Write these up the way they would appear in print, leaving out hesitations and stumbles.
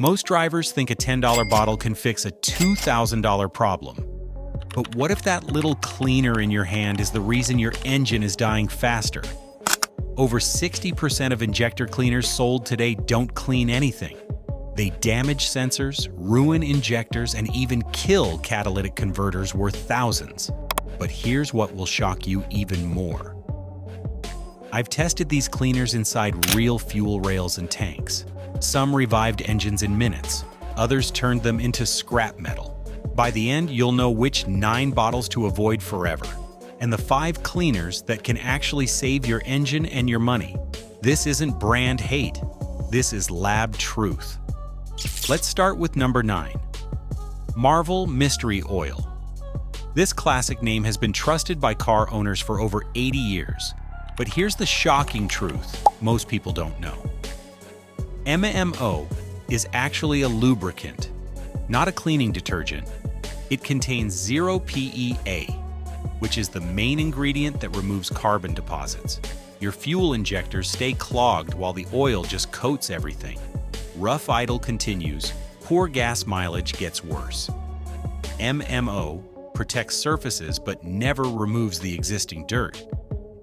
Most drivers think a $10 bottle can fix a $2,000 problem. But what if that little cleaner in your hand is the reason your engine is dying faster? Over 60% of injector cleaners sold today don't clean anything. They damage sensors, ruin injectors, and even kill catalytic converters worth thousands. But here's what will shock you even more. I've tested these cleaners inside real fuel rails and tanks. Some revived engines in minutes, others turned them into scrap metal. By the end, you'll know which 9 bottles to avoid forever, and the 5 cleaners that can actually save your engine and your money. This isn't brand hate, this is lab truth. Let's start with number 9. Marvel Mystery Oil. This classic name has been trusted by car owners for over 80 years. But here's the shocking truth most people don't know. MMO is actually a lubricant, not a cleaning detergent. It contains 0 PEA, which is the main ingredient that removes carbon deposits. Your fuel injectors stay clogged while the oil just coats everything. Rough idle continues, poor gas mileage gets worse. MMO protects surfaces but never removes the existing dirt.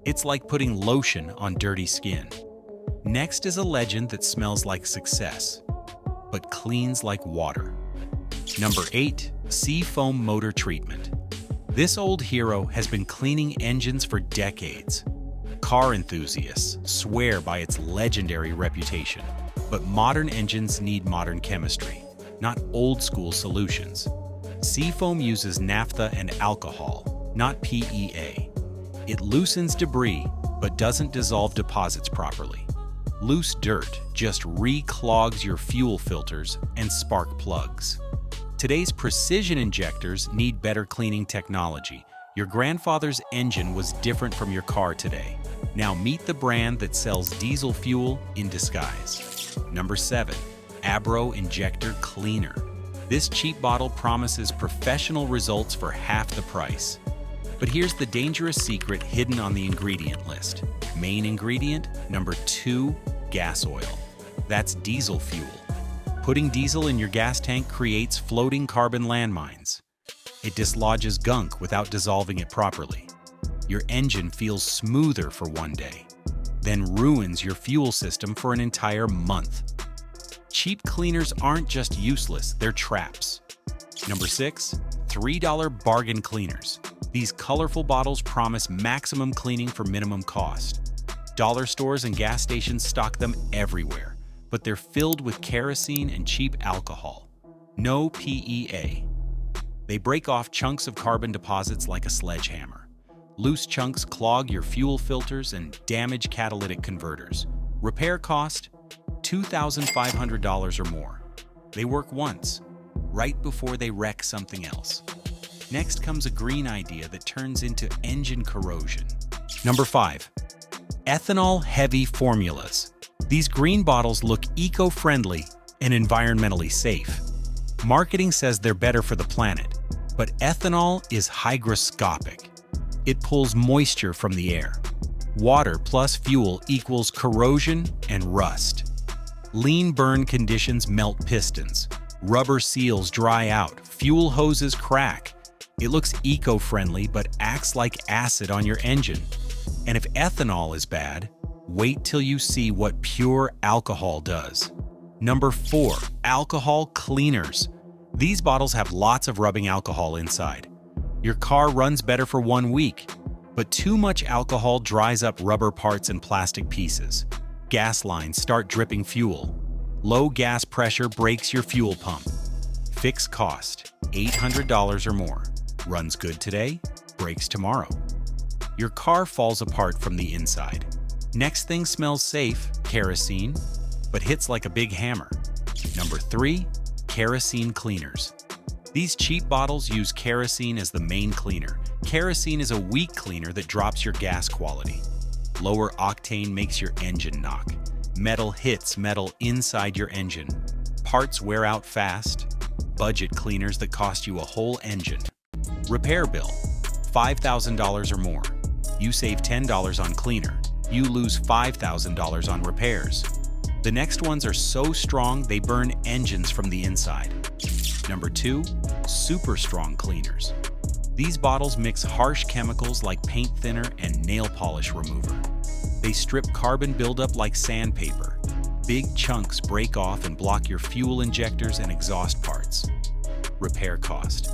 It's like putting lotion on dirty skin. Next is a legend that smells like success, but cleans like water. Number 8. Seafoam Motor Treatment. This old hero has been cleaning engines for decades. Car enthusiasts swear by its legendary reputation. But modern engines need modern chemistry, not old-school solutions. Seafoam uses naphtha and alcohol, not PEA. It loosens debris, but doesn't dissolve deposits properly. Loose dirt just re-clogs your fuel filters and spark plugs. Today's precision injectors need better cleaning technology. Your grandfather's engine was different from your car today. Now meet the brand that sells diesel fuel in disguise. Number 7. Abro Injector Cleaner. This cheap bottle promises professional results for half the price. But here's the dangerous secret hidden on the ingredient list. Main ingredient, number 2, gas oil. That's diesel fuel. Putting diesel in your gas tank creates floating carbon landmines. It dislodges gunk without dissolving it properly. Your engine feels smoother for one day, then ruins your fuel system for an entire month. Cheap cleaners aren't just useless, they're traps. Number 6, $3 bargain cleaners. These colorful bottles promise maximum cleaning for minimum cost. Dollar stores and gas stations stock them everywhere, but they're filled with kerosene and cheap alcohol. No PEA. They break off chunks of carbon deposits like a sledgehammer. Loose chunks clog your fuel filters and damage catalytic converters. Repair cost, $2,500 or more. They work once, right before they wreck something else. Next comes a green idea that turns into engine corrosion. Number 5. Ethanol-heavy formulas. These green bottles look eco-friendly and environmentally safe. Marketing says they're better for the planet, but ethanol is hygroscopic. It pulls moisture from the air. Water plus fuel equals corrosion and rust. Lean burn conditions melt pistons. Rubber seals dry out. Fuel hoses crack. It looks eco-friendly but acts like acid on your engine. And if ethanol is bad, wait till you see what pure alcohol does. Number 4, alcohol cleaners. These bottles have lots of rubbing alcohol inside. Your car runs better for 1 week, but too much alcohol dries up rubber parts and plastic pieces. Gas lines start dripping fuel. Low gas pressure breaks your fuel pump. Fixed cost, $800 or more. Runs good today, breaks tomorrow. Your car falls apart from the inside. Next thing smells safe, kerosene, but hits like a big hammer. Number 3, kerosene cleaners. These cheap bottles use kerosene as the main cleaner. Kerosene is a weak cleaner that drops your gas quality. Lower octane makes your engine knock. Metal hits metal inside your engine. Parts wear out fast. Budget cleaners that cost you a whole engine. Repair bill, $5,000 or more. You save $10 on cleaner. You lose $5,000 on repairs. The next ones are so strong they burn engines from the inside. Number 2, super strong cleaners. These bottles mix harsh chemicals like paint thinner and nail polish remover. They strip carbon buildup like sandpaper. Big chunks break off and block your fuel injectors and exhaust parts. Repair cost: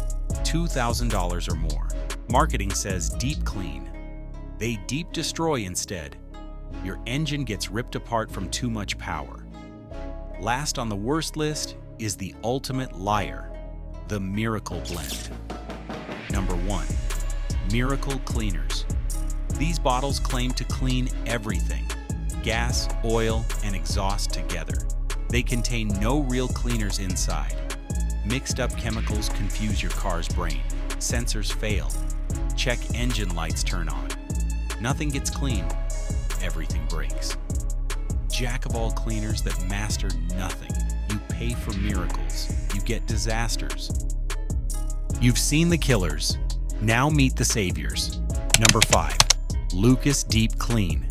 $2,000 or more. Marketing says deep clean. They deep destroy instead. Your engine gets ripped apart from too much power. Last on the worst list is the ultimate liar, the Miracle Blend. Number 1, Miracle Cleaners. These bottles claim to clean everything: gas, oil, and exhaust together. They contain no real cleaners inside. Mixed up chemicals confuse your car's brain. Sensors fail. Check engine lights turn on. Nothing gets clean. Everything breaks. Jack of all cleaners that master nothing. You pay for miracles. You get disasters. You've seen the killers. Now meet the saviors. Number 5, Lucas Deep Clean.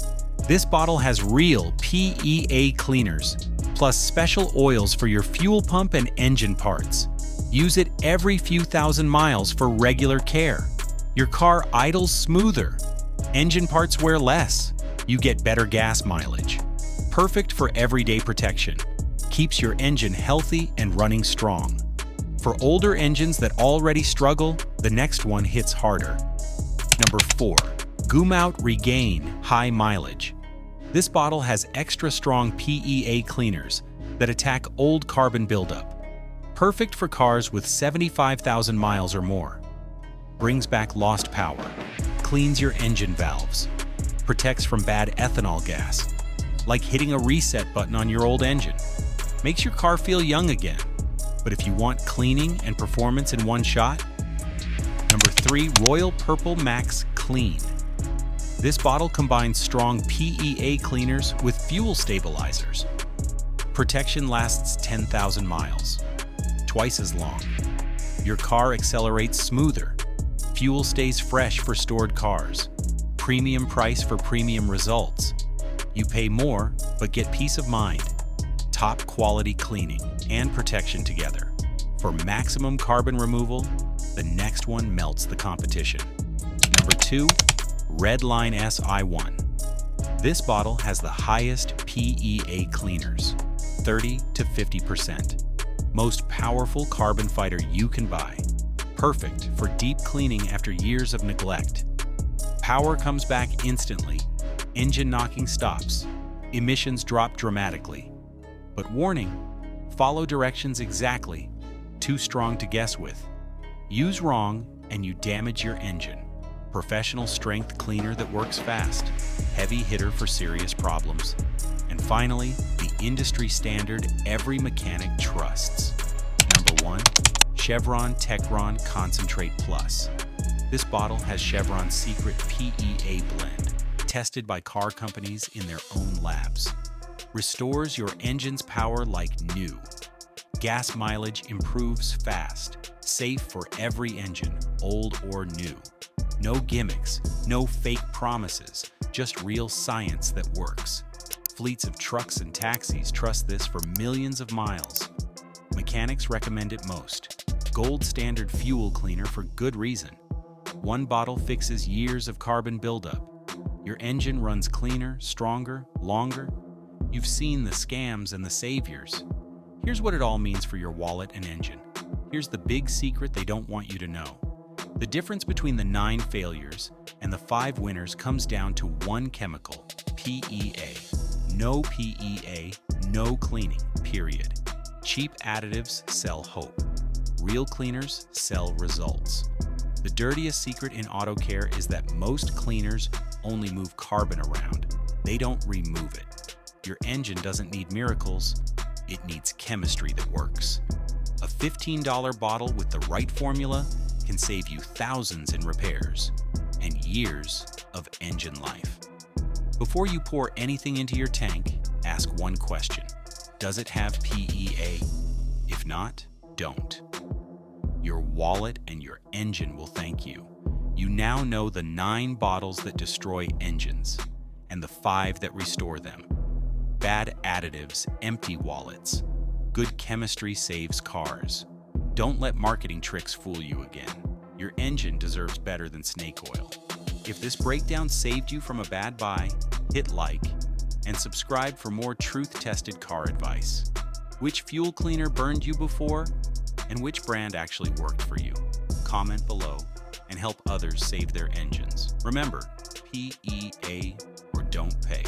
This bottle has real PEA cleaners, plus special oils for your fuel pump and engine parts. Use it every few thousand miles for regular care. Your car idles smoother. Engine parts wear less. You get better gas mileage. Perfect for everyday protection. Keeps your engine healthy and running strong. For older engines that already struggle, the next one hits harder. Number 4, Goom Out Regain High Mileage. This bottle has extra strong PEA cleaners that attack old carbon buildup. Perfect for cars with 75,000 miles or more. Brings back lost power. Cleans your engine valves. Protects from bad ethanol gas. Like hitting a reset button on your old engine. Makes your car feel young again. But if you want cleaning and performance in one shot, Number 3, Royal Purple Max Clean. This bottle combines strong PEA cleaners with fuel stabilizers. Protection lasts 10,000 miles, twice as long. Your car accelerates smoother. Fuel stays fresh for stored cars. Premium price for premium results. You pay more, but get peace of mind. Top quality cleaning and protection together. For maximum carbon removal, the next one melts the competition. Number 2, Redline SI1. This bottle has the highest PEA cleaners, 30 to 50%. Most powerful carbon fighter you can buy. Perfect for deep cleaning after years of neglect. Power comes back instantly. Engine knocking stops. Emissions drop dramatically. But warning, follow directions exactly. Too strong to guess with. Use wrong and you damage your engine. Professional strength cleaner that works fast. Heavy hitter for serious problems. And finally, the industry standard every mechanic trusts. Number 1, Chevron Techron Concentrate Plus. This bottle has Chevron's secret PEA blend, tested by car companies in their own labs. Restores your engine's power like new. Gas mileage improves fast. Safe for every engine, old or new. No gimmicks, no fake promises, just real science that works. Fleets of trucks and taxis trust this for millions of miles. Mechanics recommend it most. Gold standard fuel cleaner for good reason. One bottle fixes years of carbon buildup. Your engine runs cleaner, stronger, longer. You've seen the scams and the saviors. Here's what it all means for your wallet and engine. Here's the big secret they don't want you to know. The difference between the 9 failures and the 5 winners comes down to one chemical, PEA. No PEA, no cleaning, period. Cheap additives sell hope. Real cleaners sell results. The dirtiest secret in auto care is that most cleaners only move carbon around. They don't remove it. Your engine doesn't need miracles, it needs chemistry that works. A $15 bottle with the right formula can save you thousands in repairs and years of engine life. Before you pour anything into your tank, ask one question. Does it have PEA? If not, don't. Your wallet and your engine will thank you. You now know the 9 bottles that destroy engines and the 5 that restore them. Bad additives empty wallets. Good chemistry saves cars. Don't let marketing tricks fool you again. Your engine deserves better than snake oil. If this breakdown saved you from a bad buy, hit like and subscribe for more truth-tested car advice. Which fuel cleaner burned you before? And which brand actually worked for you? Comment below and help others save their engines. Remember, PEA or don't pay.